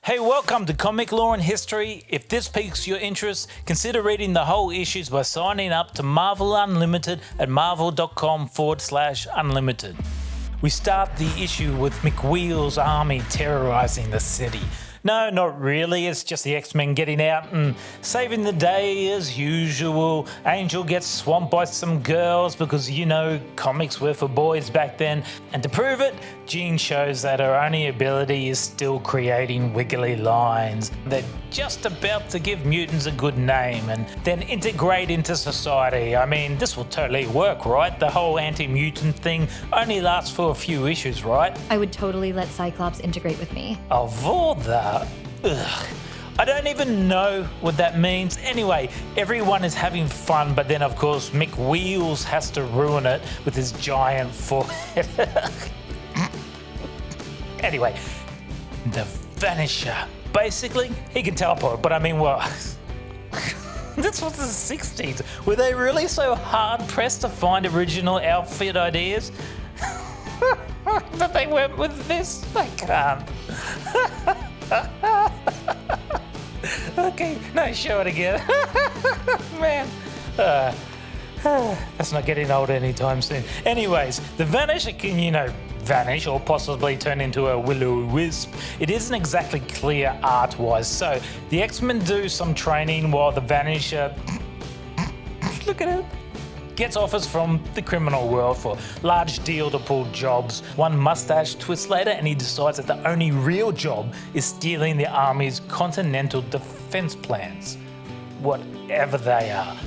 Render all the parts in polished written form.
Hey, welcome to Comic Lore and History. If this piques your interest, consider reading the whole issues by signing up to Marvel Unlimited at marvel.com/unlimited. We start the issue with McWheel's army terrorizing the city. No, not really, it's just the X-Men getting out and saving the day as usual. Angel gets swamped by some girls because, you know, comics were for boys back then. And to prove it, Jean shows that her only ability is still creating wiggly lines. They're just about to give mutants a good name and then integrate into society. I mean, this will totally work, right? The whole anti-mutant thing only lasts for a few issues, right? I would totally let Cyclops integrate with me. Of all that, ugh. I don't even know what that means. Anyway, everyone is having fun, but then of course McWheels has to ruin it with his giant forehead. Anyway, the Vanisher. Basically, he can teleport, but I mean, well, this was the 60s. Were they really so hard pressed to find original outfit ideas? But they went with this? I can't. Okay, no, show it again. Man. That's not getting old anytime soon. Anyways, the Vanisher can, you know, vanish or possibly turn into a will-o'-wisp. It isn't exactly clear art-wise, so the X-Men do some training while the Vanisher, look at it, gets offers from the criminal world for large deal to pull jobs. One mustache twist later and he decides that the only real job is stealing the army's continental defense plans, whatever they are.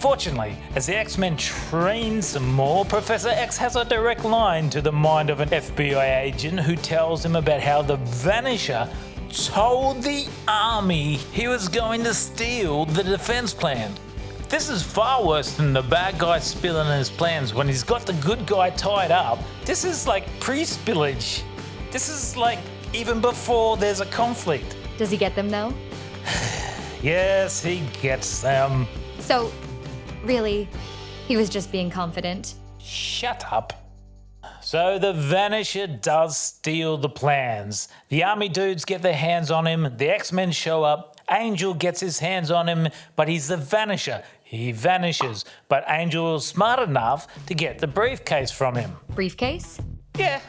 Fortunately, as the X-Men train some more, Professor X has a direct line to the mind of an FBI agent who tells him about how the Vanisher told the army he was going to steal the defense plan. This is far worse than the bad guy spilling his plans when he's got the good guy tied up. This is like pre-spillage. This is like even before there's a conflict. Does he get them though? Yes, he gets them. So, really, he was just being confident. Shut up. So the Vanisher does steal the plans. The army dudes get their hands on him, the X-Men show up, Angel gets his hands on him, but he's the Vanisher. He vanishes, but Angel is smart enough to get the briefcase from him. Briefcase? Yeah,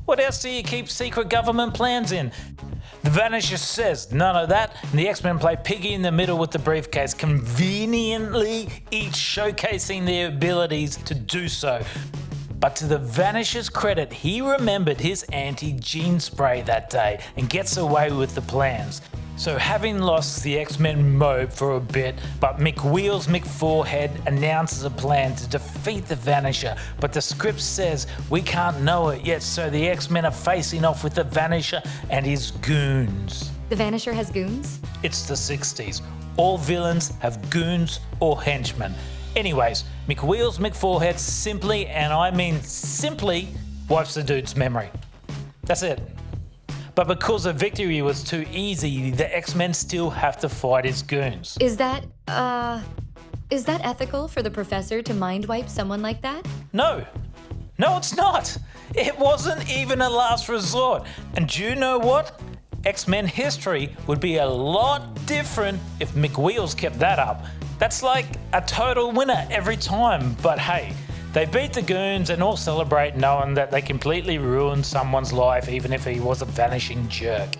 what else do you keep secret government plans in? The Vanisher says none of that, and the X-Men play piggy in the middle with the briefcase, conveniently each showcasing their abilities to do so. But to the Vanisher's credit, he remembered his anti-gene spray that day and gets away with the plans. So having lost the X-Men mob for a bit, but McWheels McForehead announces a plan to defeat the Vanisher, but the script says we can't know it yet, so the X-Men are facing off with the Vanisher and his goons. The Vanisher has goons? It's the 60s. All villains have goons or henchmen. Anyways, McWheels McForehead simply, and I mean simply, wipes the dude's memory. That's it. But because the victory was too easy, the X-Men still have to fight his goons. Is that ethical for the professor to mind wipe someone like that? No, it's not. It wasn't even a last resort. And do you know what? X-Men history would be a lot different if McWheels kept that up. That's like a total winner every time, but hey, they beat the goons and all celebrate knowing that they completely ruined someone's life even if he was a vanishing jerk.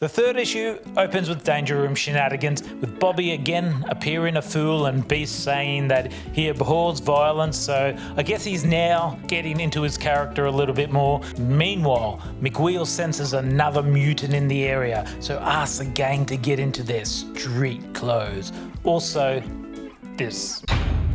The third issue opens with Danger Room shenanigans, with Bobby again appearing a fool and Beast saying that he abhors violence, so I guess he's now getting into his character a little bit more. Meanwhile, McWheel senses another mutant in the area, so asks the gang to get into their street clothes. Also, this.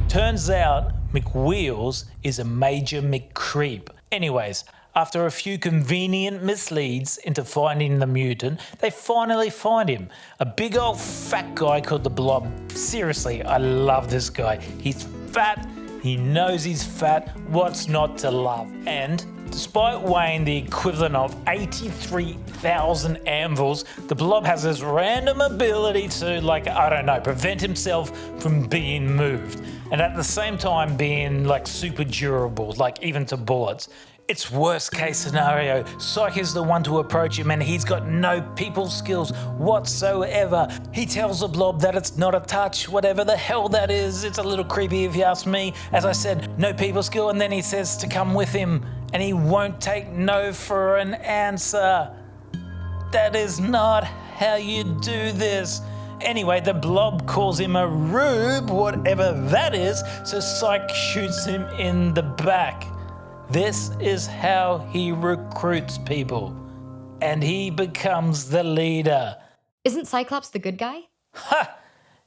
Turns out McWheels is a major McCreep. Anyways, after a few convenient misleads into finding the mutant, they finally find him. A big old fat guy called the Blob. Seriously, I love this guy. He's fat, he knows he's fat, what's not to love? And despite weighing the equivalent of 83,000 anvils, the Blob has this random ability to, prevent himself from being moved. And at the same time being, super durable, even to bullets. It's worst case scenario. Psyche is the one to approach him and he's got no people skills whatsoever. He tells the blob that it's not a touch, whatever the hell that is. It's a little creepy if you ask me. As I said, no people skill, and then he says to come with him and he won't take no for an answer. That is not how you do this. Anyway, the blob calls him a rube, whatever that is, so Psyche shoots him in the back. This is how he recruits people. And he becomes the leader. Isn't Cyclops the good guy? Ha!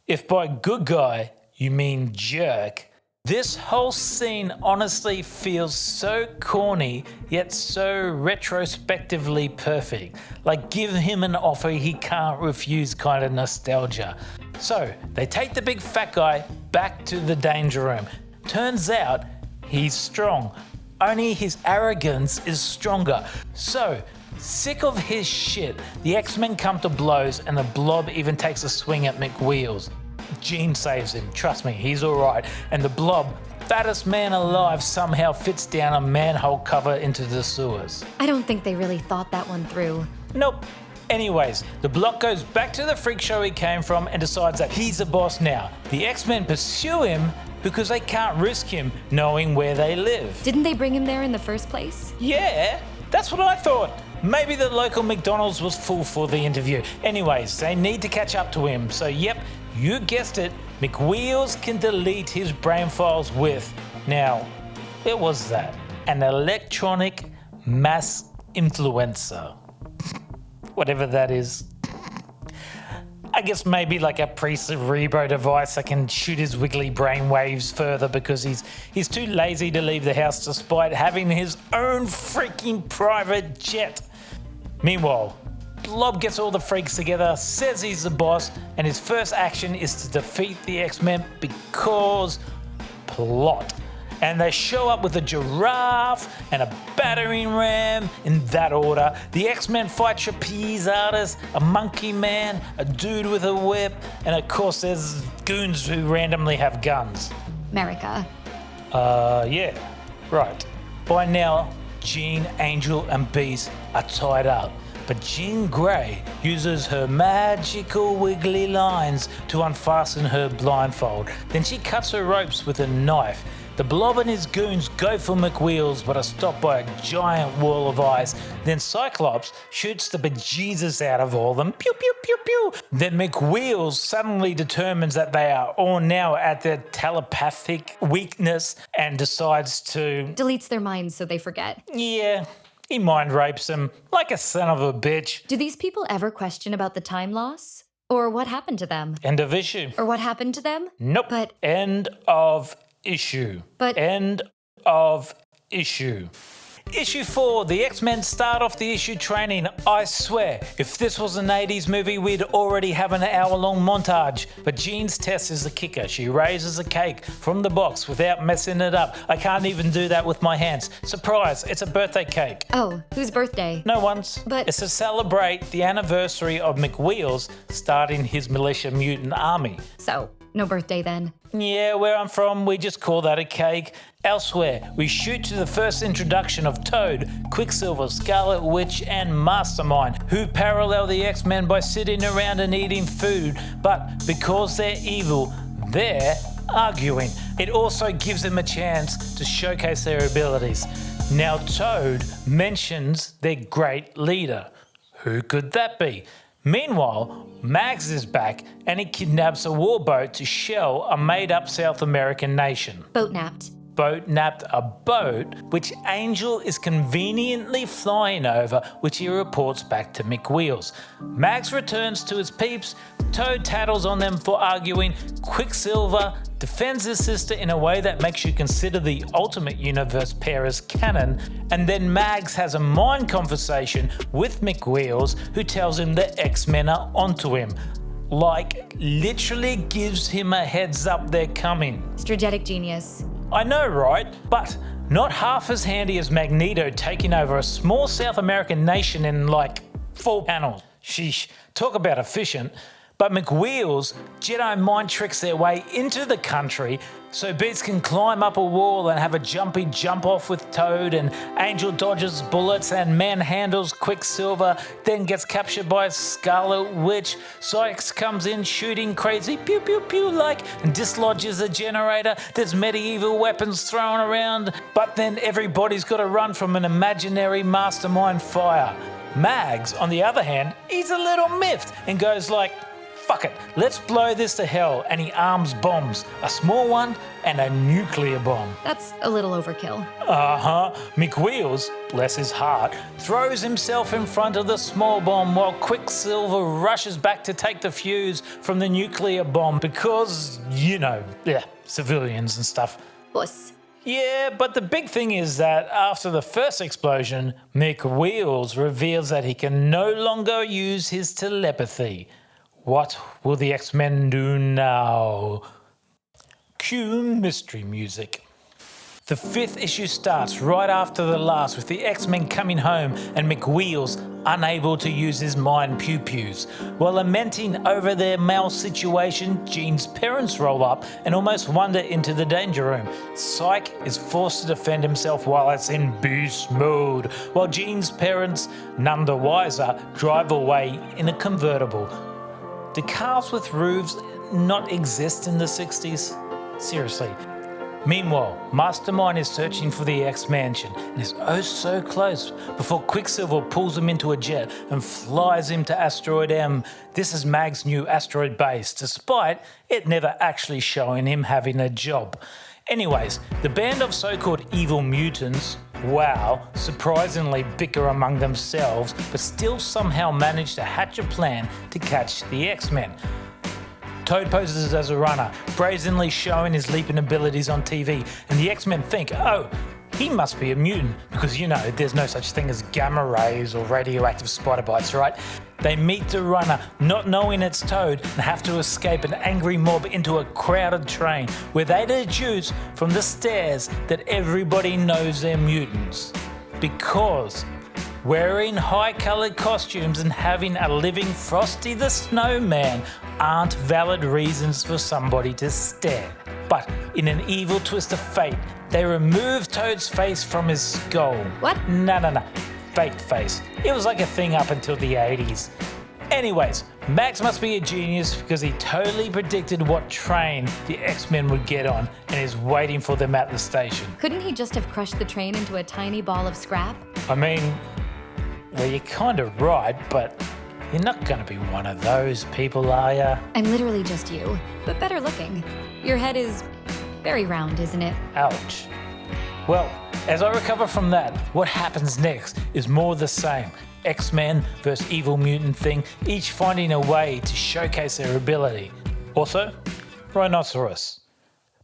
If by good guy you mean jerk. This whole scene honestly feels so corny, yet so retrospectively perfect. Like give him an offer he can't refuse kind of nostalgia. So they take the big fat guy back to the danger room. Turns out he's strong. Only his arrogance is stronger. So, sick of his shit, the X-Men come to blows and the blob even takes a swing at McWheels. Jean saves him, trust me, he's alright. And the blob, fattest man alive, somehow fits down a manhole cover into the sewers. I don't think they really thought that one through. Nope. Anyways, the blob goes back to the freak show he came from and decides that he's the boss now. The X-Men pursue him because they can't risk him knowing where they live. Didn't they bring him there in the first place? Yeah, that's what I thought. Maybe the local McDonald's was full for the interview. Anyways, they need to catch up to him. So yep, you guessed it, McWheels can delete his brain files with, now, where was that? An electronic mass influencer. Whatever that is. I guess maybe like a pre-cerebro device that can shoot his wiggly brain waves further because he's too lazy to leave the house despite having his own freaking private jet. Meanwhile, Blob gets all the freaks together, says he's the boss, and his first action is to defeat the X-Men because plot. And they show up with a giraffe and a battering ram in that order. The X-Men fight trapeze artists, a monkey man, a dude with a whip, and of course there's goons who randomly have guns. America. Yeah, right. By now, Jean, Angel, and Beast are tied up. But Jean Grey uses her magical wiggly lines to unfasten her blindfold. Then she cuts her ropes with a knife. The blob and his goons go for McWheels but are stopped by a giant wall of ice. Then Cyclops shoots the bejesus out of all of them. Pew, pew, pew, pew. Then McWheels suddenly determines that they are all now at their telepathic weakness and decides to... Deletes their minds so they forget. Yeah, he mind rapes them like a son of a bitch. Do these people ever question about the time loss? Or what happened to them? End of issue. Or what happened to them? Nope. But... End of issue. But... End of issue. Issue 4, the X-Men start off the issue training. I swear, if this was an 80s movie, we'd already have an hour-long montage. But Jean's test is the kicker. She raises a cake from the box without messing it up. I can't even do that with my hands. Surprise, it's a birthday cake. Oh, whose birthday? No one's. But... It's to celebrate the anniversary of McWheels starting his militia mutant army. So, no birthday then? Yeah, where I'm from, we just call that a cake. Elsewhere, we shoot to the first introduction of Toad, Quicksilver, Scarlet Witch, and Mastermind, who parallel the X-Men by sitting around and eating food, but because they're evil, they're arguing. It also gives them a chance to showcase their abilities. Now Toad mentions their great leader. Who could that be? Meanwhile, Mags is back and he kidnaps a warboat to shell a made-up South American nation. Boat napped. Boat napped a boat which Angel is conveniently flying over, which he reports back to McWheels. Mags returns to his peeps, Toad tattles on them for arguing, Quicksilver defends his sister in a way that makes you consider the Ultimate Universe pair as canon, and then Mags has a mind conversation with McWheels who tells him the X-Men are onto him. Like, literally gives him a heads up they're coming. Strategic genius. I know, right? But not half as handy as Magneto taking over a small South American nation in like 4 panels. Sheesh, talk about efficient. But McWheels Jedi mind tricks their way into the country so Beats can climb up a wall and have a jumpy jump off with Toad, and Angel dodges bullets and manhandles Quicksilver, then gets captured by a Scarlet Witch. Sykes comes in shooting crazy pew pew pew like and dislodges a generator. There's medieval weapons thrown around, but then everybody's got to run from an imaginary mastermind fire. Mags, on the other hand, he's a little miffed and goes like, fuck it, let's blow this to hell, and he arms bombs, a small one and a nuclear bomb. That's a little overkill. McWheels, bless his heart, throws himself in front of the small bomb while Quicksilver rushes back to take the fuse from the nuclear bomb because, civilians and stuff. Puss. Yeah, but the big thing is that after the first explosion, McWheels reveals that he can no longer use his telepathy. What will the X-Men do now? Cue mystery music. The 5th issue starts right after the last with the X-Men coming home and McWheels unable to use his mind pew-pews. While lamenting over their mal situation, Jean's parents roll up and almost wander into the danger room. Psyche is forced to defend himself while it's in beast mode, while Jean's parents, none the wiser, drive away in a convertible. Do cars with roofs not exist in the 60s? Seriously. Meanwhile, Mastermind is searching for the X-Mansion and is oh so close before Quicksilver pulls him into a jet and flies him to Asteroid M. This is Mag's new asteroid base, despite it never actually showing him having a job. Anyways, the band of so-called evil mutants, surprisingly bicker among themselves, but still somehow manage to hatch a plan to catch the X-Men. Toad poses as a runner, brazenly showing his leaping abilities on TV, and the X-Men think, he must be a mutant, because there's no such thing as gamma rays or radioactive spider bites, right? They meet the runner, not knowing it's Toad, and have to escape an angry mob into a crowded train, where they deduce from the stairs that everybody knows they're mutants. Because wearing high-coloured costumes and having a living Frosty the Snowman aren't valid reasons for somebody to stare. But in an evil twist of fate, they remove Toad's face from his skull. What? No. Fake face. It was like a thing up until the 80s. Anyways, Max must be a genius because he totally predicted what train the X-Men would get on and is waiting for them at the station. Couldn't he just have crushed the train into a tiny ball of scrap? You're kind of right, but you're not going to be one of those people, are you? I'm literally just you, but better looking. Your head is very round, isn't it? Ouch. Well, as I recover from that, what happens next is more the same. X-Men versus evil mutant thing, each finding a way to showcase their ability. Also, Rhinoceros.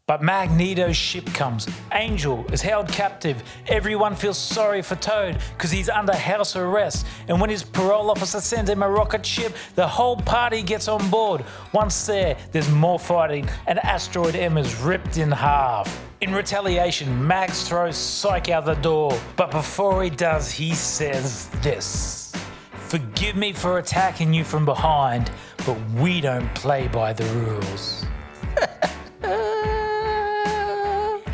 But Magneto's ship comes. Angel is held captive. Everyone feels sorry for Toad because he's under house arrest. And when his parole officer sends him a rocket ship, the whole party gets on board. Once there's more fighting and Asteroid M is ripped in half. In retaliation, Max throws Psyche out the door. But before he does, he says this. Forgive me for attacking you from behind, but we don't play by the rules.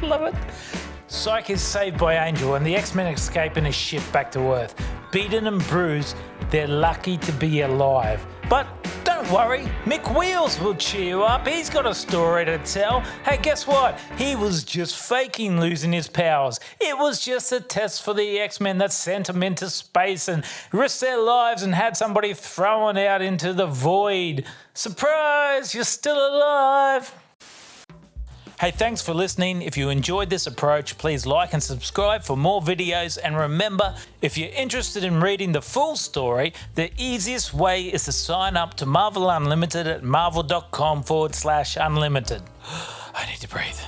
Love it. Psyche is saved by Angel and the X-Men escape in a ship back to Earth. Beaten and bruised, they're lucky to be alive. But don't worry, McWheels will cheer you up. He's got a story to tell. Hey, guess what? He was just faking losing his powers. It was just a test for the X-Men that sent him into space and risked their lives and had somebody thrown out into the void. Surprise, you're still alive. Hey, thanks for listening. If you enjoyed this approach, please like and subscribe for more videos. And remember, if you're interested in reading the full story, the easiest way is to sign up to Marvel Unlimited at marvel.com/unlimited. I need to breathe.